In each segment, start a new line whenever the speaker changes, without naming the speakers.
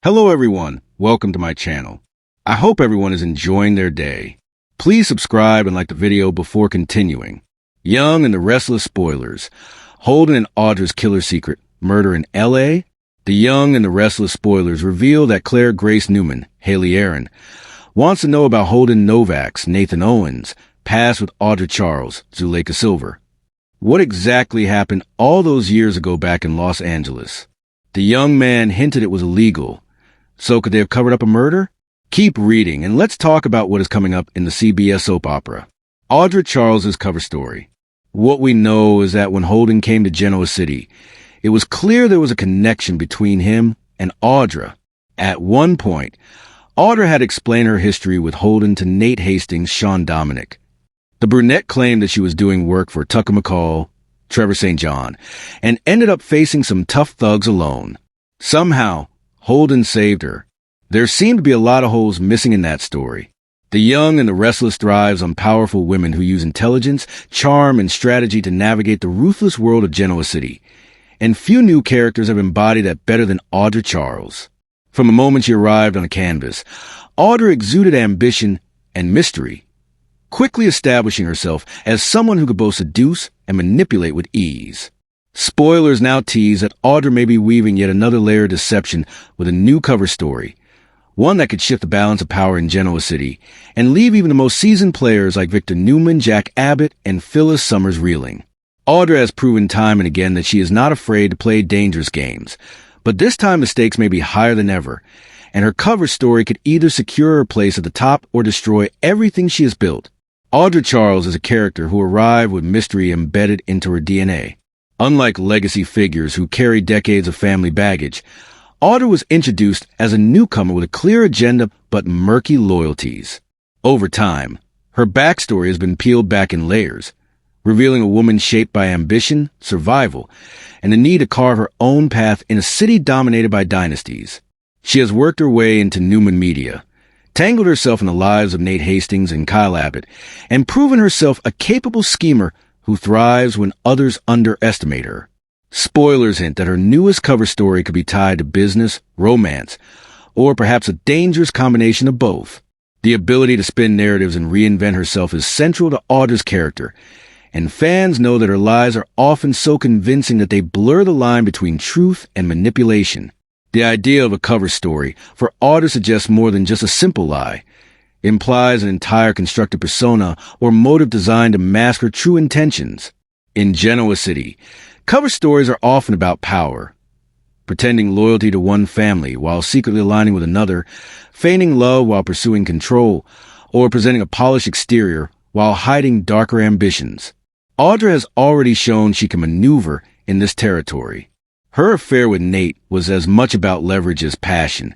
Hello everyone, welcome to my channel. I hope everyone is enjoying their day. Please subscribe and like the video before continuing. Young and the Restless spoilers. Holden and Audra's killer secret, murder in LA? The Young and the Restless spoilers reveal that Claire Grace Newman, Haley Aaron, wants to know about Holden Novak's Nathan Owens' past with Audra Charles, Zuleika Silver. What exactly happened all those years ago back in Los Angeles? The young man hinted it was illegal. So could they have covered up a murder? Keep reading, and let's talk about what is coming up in the CBS soap opera. Audra Charles's cover story. What we know is that when Holden came to Genoa City, it was clear there was a connection between him and Audra. At one point, Audra had explained her history with Holden to Nate Hastings' Sean Dominic. The brunette claimed that she was doing work for Tucker McCall, Trevor St. John, and ended up facing some tough thugs alone. Somehow, Holden saved her. There seemed to be a lot of holes missing in that story. The Young and the Restless thrives on powerful women who use intelligence, charm, and strategy to navigate the ruthless world of Genoa City. And few new characters have embodied that better than Audra Charles. From the moment she arrived on a canvas, Audra exuded ambition and mystery, quickly establishing herself as someone who could both seduce and manipulate with ease. Spoilers now tease that Audra may be weaving yet another layer of deception with a new cover story, one that could shift the balance of power in Genoa City and leave even the most seasoned players like Victor Newman, Jack Abbott, and Phyllis Summers reeling. Audra has proven time and again that she is not afraid to play dangerous games, but this time the stakes may be higher than ever, and her cover story could either secure her place at the top or destroy everything she has built. Audra Charles is a character who arrived with mystery embedded into her DNA. Unlike legacy figures who carry decades of family baggage, Audra was introduced as a newcomer with a clear agenda but murky loyalties. Over time, her backstory has been peeled back in layers, revealing a woman shaped by ambition, survival, and the need to carve her own path in a city dominated by dynasties. She has worked her way into Newman Media, tangled herself in the lives of Nate Hastings and Kyle Abbott, and proven herself a capable schemer who thrives when others underestimate her. Spoilers hint that her newest cover story could be tied to business, romance, or perhaps a dangerous combination of both. The ability to spin narratives and reinvent herself is central to Audra's character, and fans know that her lies are often so convincing that they blur the line between truth and manipulation. The idea of a cover story for Audra suggests more than just a simple lie. It implies an entire constructed persona or motive designed to mask her true intentions. In Genoa City, cover stories are often about power, pretending loyalty to one family while secretly aligning with another, feigning love while pursuing control, or presenting a polished exterior while hiding darker ambitions. Audra has already shown she can maneuver in this territory. Her affair with Nate was as much about leverage as passion,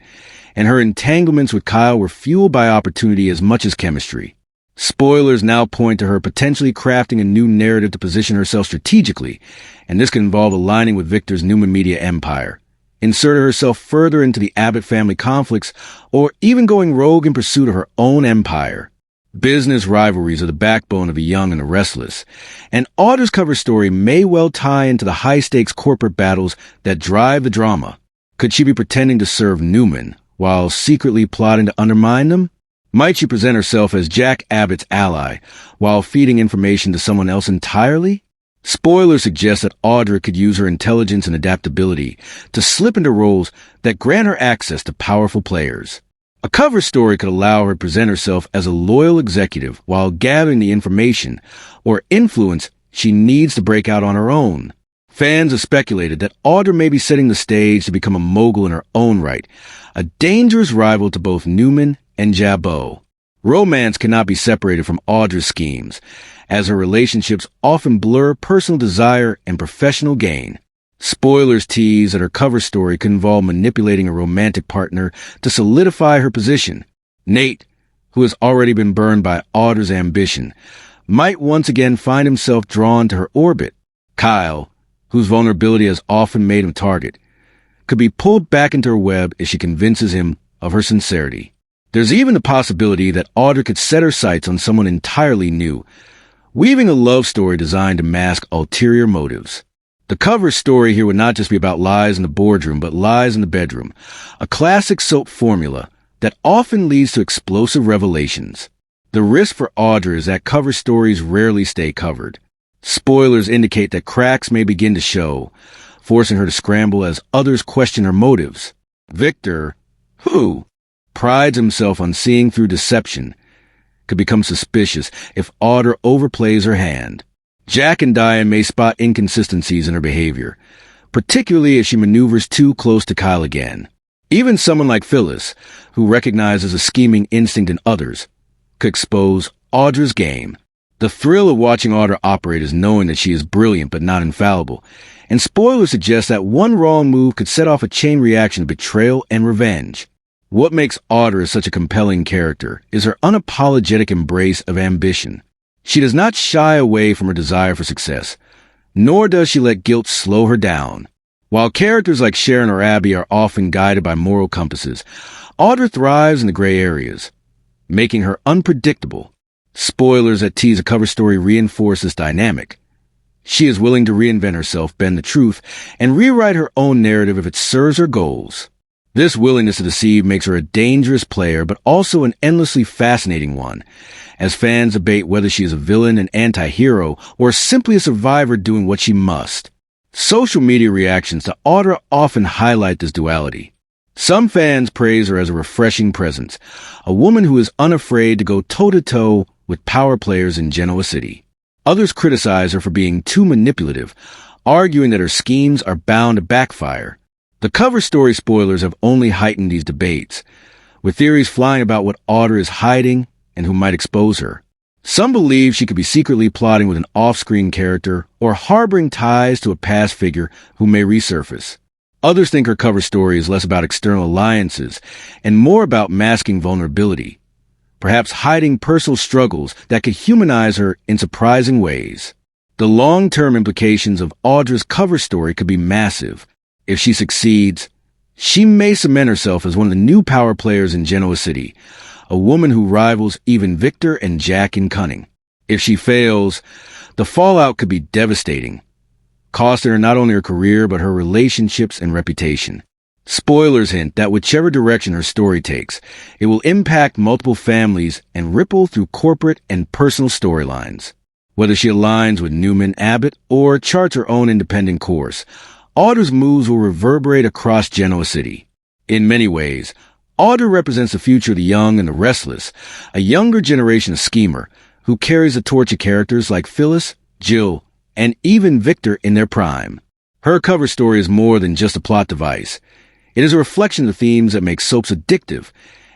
and her entanglements with Kyle were fueled by opportunity as much as chemistry. Spoilers now point to her potentially crafting a new narrative to position herself strategically, and this could involve aligning with Victor's Newman Media empire, inserting herself further into the Abbott family conflicts, or even going rogue in pursuit of her own empire. Business rivalries are the backbone of the Young and the Restless, and Audra's cover story may well tie into the high-stakes corporate battles that drive the drama. Could she be pretending to serve Newman while secretly plotting to undermine them? Might she present herself as Jack Abbott's ally while feeding information to someone else entirely? Spoilers suggest that Audra could use her intelligence and adaptability to slip into roles that grant her access to powerful players. A cover story could allow her to present herself as a loyal executive while gathering the information or influence she needs to break out on her own. Fans have speculated that Audra may be setting the stage to become a mogul in her own right, a dangerous rival to both Newman and Jabot. Romance cannot be separated from Audra's schemes, as her relationships often blur personal desire and professional gain. Spoilers tease that her cover story could involve manipulating a romantic partner to solidify her position. Nate, who has already been burned by Audra's ambition, might once again find himself drawn to her orbit. Kyle, whose vulnerability has often made him a target, could be pulled back into her web if she convinces him of her sincerity. There's even the possibility that Audra could set her sights on someone entirely new, weaving a love story designed to mask ulterior motives. The cover story here would not just be about lies in the boardroom, but lies in the bedroom, a classic soap formula that often leads to explosive revelations. The risk for Audra is that cover stories rarely stay covered. Spoilers indicate that cracks may begin to show, forcing her to scramble as others question her motives. Victor, who prides himself on seeing through deception, could become suspicious if Audra overplays her hand. Jack and Diane may spot inconsistencies in her behavior, particularly as she maneuvers too close to Kyle again. Even someone like Phyllis, who recognizes a scheming instinct in others, could expose Audra's game. The thrill of watching Audra operate is knowing that she is brilliant but not infallible, and spoilers suggest that one wrong move could set off a chain reaction of betrayal and revenge. What makes Audra such a compelling character is her unapologetic embrace of ambition. She does not shy away from her desire for success, nor does she let guilt slow her down. While characters like Sharon or Abby are often guided by moral compasses, Audra thrives in the gray areas, making her unpredictable. Spoilers that tease a cover story reinforce this dynamic. She is willing to reinvent herself, bend the truth, and rewrite her own narrative if it serves her goals. This willingness to deceive makes her a dangerous player, but also an endlessly fascinating one, as fans debate whether she is a villain, an anti-hero, or simply a survivor doing what she must. Social media reactions to Audra often highlight this duality. Some fans praise her as a refreshing presence, a woman who is unafraid to go toe-to-toe with power players in Genoa City. Others criticize her for being too manipulative, arguing that her schemes are bound to backfire. The cover story spoilers have only heightened these debates, with theories flying about what Audra is hiding and who might expose her. Some believe she could be secretly plotting with an off-screen character or harboring ties to a past figure who may resurface. Others think her cover story is less about external alliances and more about masking vulnerability, perhaps hiding personal struggles that could humanize her in surprising ways. The long-term implications of Audra's cover story could be massive. If she succeeds, she may cement herself as one of the new power players in Genoa City, a woman who rivals even Victor and Jack in cunning. If she fails, the fallout could be devastating, costing her not only her career but her relationships and reputation. Spoilers hint that whichever direction her story takes, it will impact multiple families and ripple through corporate and personal storylines. Whether she aligns with Newman Abbott or charts her own independent course, Audra's moves will reverberate across Genoa City. In many ways, Audra represents the future of the young and the restless, a younger generation of schemer who carries the torch of characters like Phyllis, Jill, and even Victor in their prime. Her cover story is more than just a plot device. It is a reflection of the themes that make soaps addictive: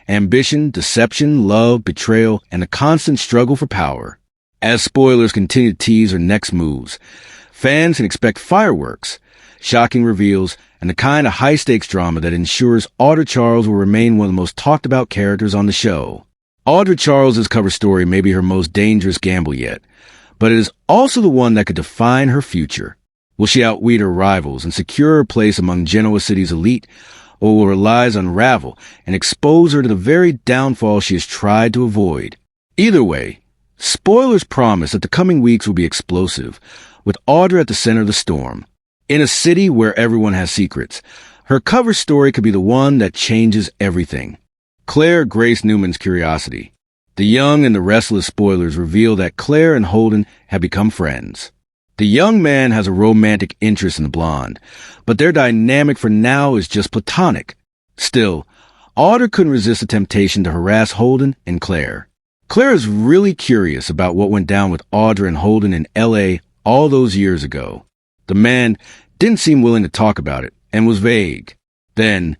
ambition, deception, love, betrayal, and the constant struggle for power. As spoilers continue to tease her next moves, fans can expect fireworks, shocking reveals, and the kind of high-stakes drama that ensures Audra Charles will remain one of the most talked-about characters on the show. Audra Charles's cover story may be her most dangerous gamble yet, but it is also the one that could define her future. Will she outwit her rivals and secure her place among Genoa City's elite, or will her lies unravel and expose her to the very downfall she has tried to avoid? Either way, spoilers promise that the coming weeks will be explosive, with Audra at the center of the storm. In a city where everyone has secrets, her cover story could be the one that changes everything. Claire graced Newman's curiosity. The young and the restless spoilers reveal that Claire and Holden have become friends. The young man has a romantic interest in the blonde, but their dynamic for now is just platonic. Still, Audra couldn't resist the temptation to harass Holden and Claire. Claire is really curious about what went down with Audra and Holden in L.A. all those years ago. The man didn't seem willing to talk about it and was vague. Then,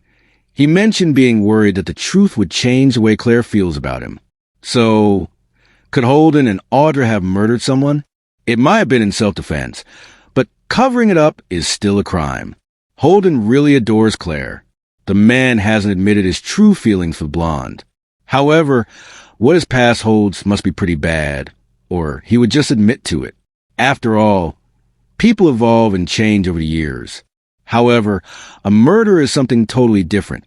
he mentioned being worried that the truth would change the way Claire feels about him. So, could Holden and Audra have murdered someone? It might have been in self-defense, but covering it up is still a crime. Holden really adores Claire. The man hasn't admitted his true feelings for the blonde. However, what his past holds must be pretty bad, or he would just admit to it. After all, people evolve and change over the years. However, a murder is something totally different,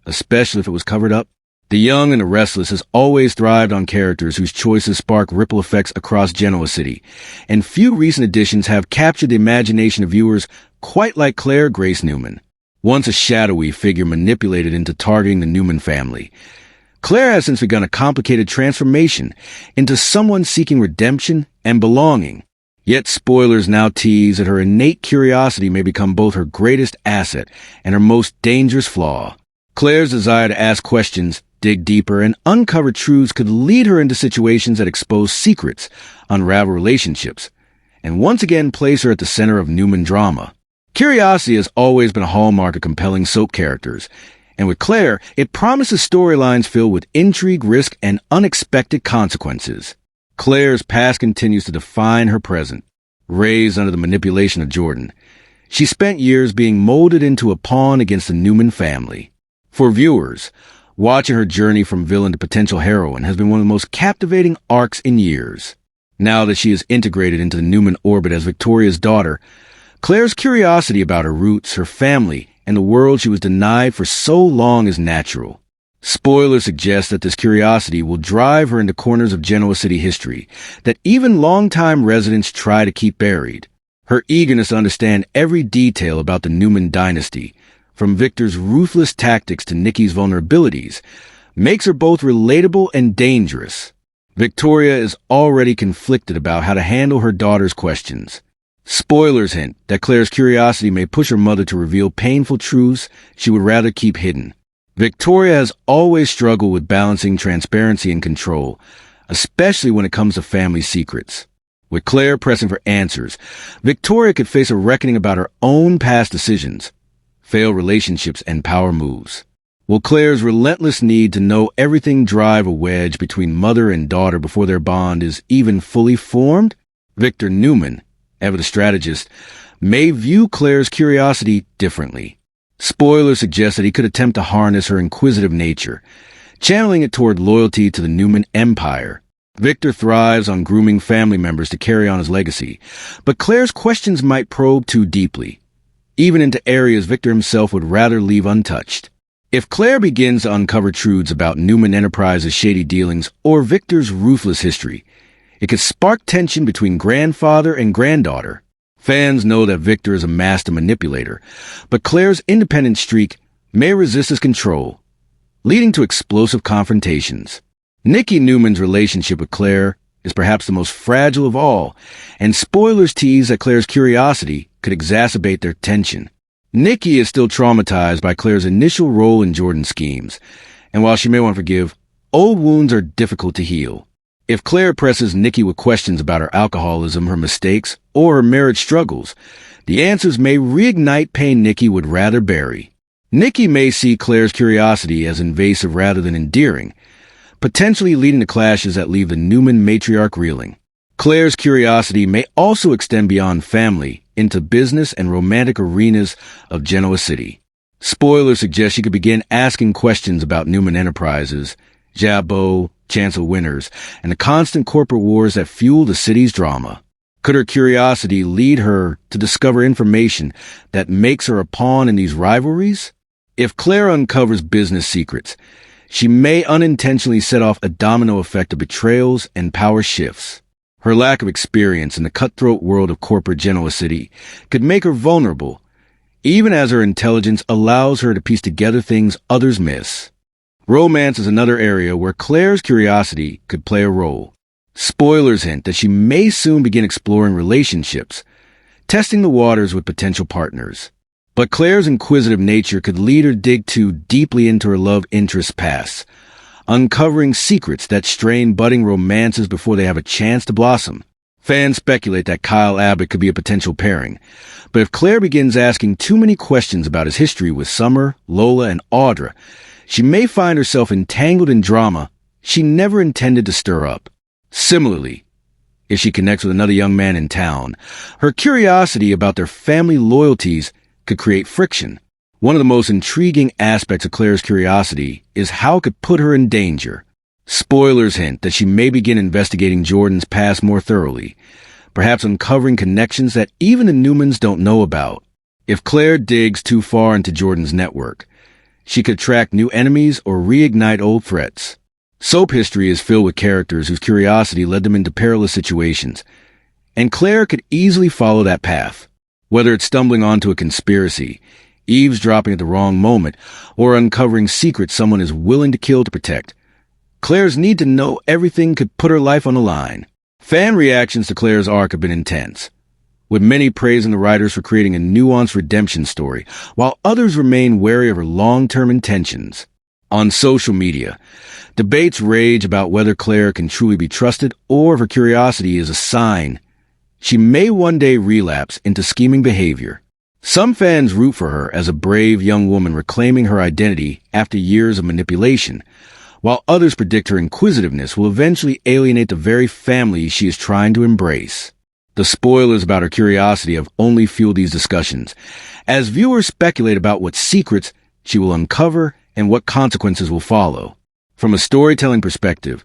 especially if it was covered up. The Young and the Restless has always thrived on characters whose choices spark ripple effects across Genoa City, and few recent editions have captured the imagination of viewers quite like Claire Grace Newman, once a shadowy figure manipulated into targeting the Newman family. Claire has since begun a complicated transformation into someone seeking redemption and belonging. Yet spoilers now tease that her innate curiosity may become both her greatest asset and her most dangerous flaw. Claire's desire to ask questions, dig deeper, and uncover truths could lead her into situations that expose secrets, unravel relationships, and once again place her at the center of Newman drama. Curiosity has always been a hallmark of compelling soap characters, and with Claire, it promises storylines filled with intrigue, risk, and unexpected consequences. Claire's past continues to define her present. Raised under the manipulation of Jordan, she spent years being molded into a pawn against the Newman family. For viewers, watching her journey from villain to potential heroine has been one of the most captivating arcs in years. Now that she is integrated into the Newman orbit as Victoria's daughter, Claire's curiosity about her roots, her family, and the world she was denied for so long is natural. Spoilers suggest that this curiosity will drive her into corners of Genoa City history that even longtime residents try to keep buried. Her eagerness to understand every detail about the Newman dynasty, from Victor's ruthless tactics to Nikki's vulnerabilities, makes her both relatable and dangerous. Victoria is already conflicted about how to handle her daughter's questions. Spoilers hint that Claire's curiosity may push her mother to reveal painful truths she would rather keep hidden. Victoria has always struggled with balancing transparency and control, especially when it comes to family secrets. With Claire pressing for answers, Victoria could face a reckoning about her own past decisions, failed relationships, and power moves. Will Claire's relentless need to know everything drive a wedge between mother and daughter before their bond is even fully formed? Victor Newman, ever the strategist, may view Claire's curiosity differently. Spoilers suggest that he could attempt to harness her inquisitive nature, channeling it toward loyalty to the Newman empire. Victor thrives on grooming family members to carry on his legacy, but Claire's questions might probe too deeply, even into areas Victor himself would rather leave untouched. If Claire begins to uncover truths about Newman Enterprises' shady dealings or Victor's ruthless history, it could spark tension between grandfather and granddaughter. Fans know that Victor is a master manipulator, but Claire's independent streak may resist his control, leading to explosive confrontations. Nikki Newman's relationship with Claire is perhaps the most fragile of all, and spoilers tease that Claire's curiosity could exacerbate their tension. Nikki is still traumatized by Claire's initial role in Jordan's schemes, and while she may want to forgive, old wounds are difficult to heal. If Claire presses Nikki with questions about her alcoholism, her mistakes, or her marriage struggles, the answers may reignite pain Nikki would rather bury. Nikki may see Claire's curiosity as invasive rather than endearing, potentially leading to clashes that leave the Newman matriarch reeling. Claire's curiosity may also extend beyond family into business and romantic arenas of Genoa City. Spoilers suggest she could begin asking questions about Newman Enterprises, Jabot, Chancellor Winters, and the constant corporate wars that fuel the city's drama. Could her curiosity lead her to discover information that makes her a pawn in these rivalries? If Claire uncovers business secrets, she may unintentionally set off a domino effect of betrayals and power shifts. Her lack of experience in the cutthroat world of corporate Genoa City could make her vulnerable, even as her intelligence allows her to piece together things others miss. Romance is another area where Claire's curiosity could play a role. Spoilers hint that she may soon begin exploring relationships, testing the waters with potential partners. But Claire's inquisitive nature could lead her to dig too deeply into her love interest's past, uncovering secrets that strain budding romances before they have a chance to blossom. Fans speculate that Kyle Abbott could be a potential pairing, but if Claire begins asking too many questions about his history with Summer, Lola, and Audra, she may find herself entangled in drama she never intended to stir up. Similarly, if she connects with another young man in town, her curiosity about their family loyalties could create friction. One of the most intriguing aspects of Claire's curiosity is how it could put her in danger. Spoilers hint that she may begin investigating Jordan's past more thoroughly, perhaps uncovering connections that even the Newmans don't know about. If Claire digs too far into Jordan's network, She could attract new enemies or reignite old threats. Soap history is filled with characters whose curiosity led them into perilous situations, and Claire could easily follow that path. Whether it's stumbling onto a conspiracy, eavesdropping at the wrong moment, or uncovering secrets someone is willing to kill to protect, Claire's need to know everything could put her life on the line. Fan reactions to Claire's arc have been intense, with many praising the writers for creating a nuanced redemption story, while others remain wary of her long-term intentions. On social media, debates rage about whether Claire can truly be trusted or if her curiosity is a sign she may one day relapse into scheming behavior. Some fans root for her as a brave young woman reclaiming her identity after years of manipulation, while others predict her inquisitiveness will eventually alienate the very family she is trying to embrace. The spoilers about her curiosity have only fueled these discussions, as viewers speculate about what secrets she will uncover and what consequences will follow. From a storytelling perspective,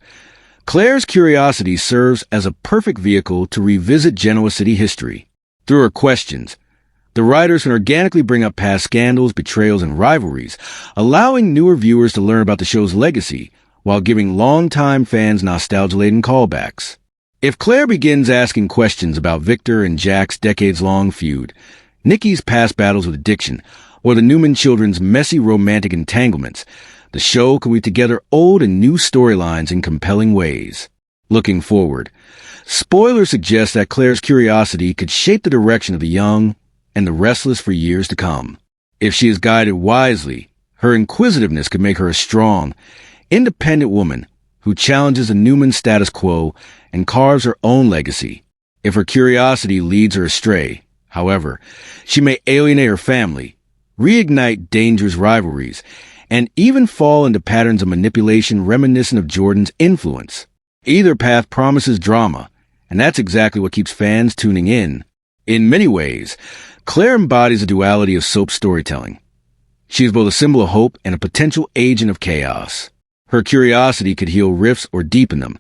Claire's curiosity serves as a perfect vehicle to revisit Genoa City history. Through her questions, the writers can organically bring up past scandals, betrayals, and rivalries, allowing newer viewers to learn about the show's legacy while giving longtime fans nostalgia-laden callbacks. If Claire begins asking questions about Victor and Jack's decades-long feud, Nikki's past battles with addiction, or the Newman children's messy romantic entanglements, the show can weave together old and new storylines in compelling ways. Looking forward, spoilers suggest that Claire's curiosity could shape the direction of the young and the restless for years to come. If she is guided wisely, her inquisitiveness could make her a strong, independent woman who challenges the Newman status quo and carves her own legacy. If her curiosity leads her astray, however, she may alienate her family, reignite dangerous rivalries, and even fall into patterns of manipulation reminiscent of Jordan's influence. Either path promises drama, and that's exactly what keeps fans tuning in. In many ways, Claire embodies the duality of soap storytelling. She is both a symbol of hope and a potential agent of chaos. Her curiosity could heal rifts or deepen them,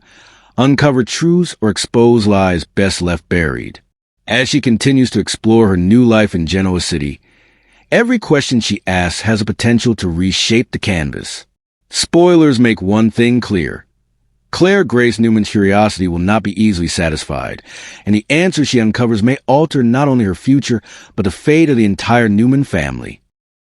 uncover truths or expose lies best left buried. As she continues to explore her new life in Genoa City, every question she asks has a potential to reshape the canvas. Spoilers make one thing clear. Claire Grace Newman's curiosity will not be easily satisfied, and the answers she uncovers may alter not only her future, but the fate of the entire Newman family.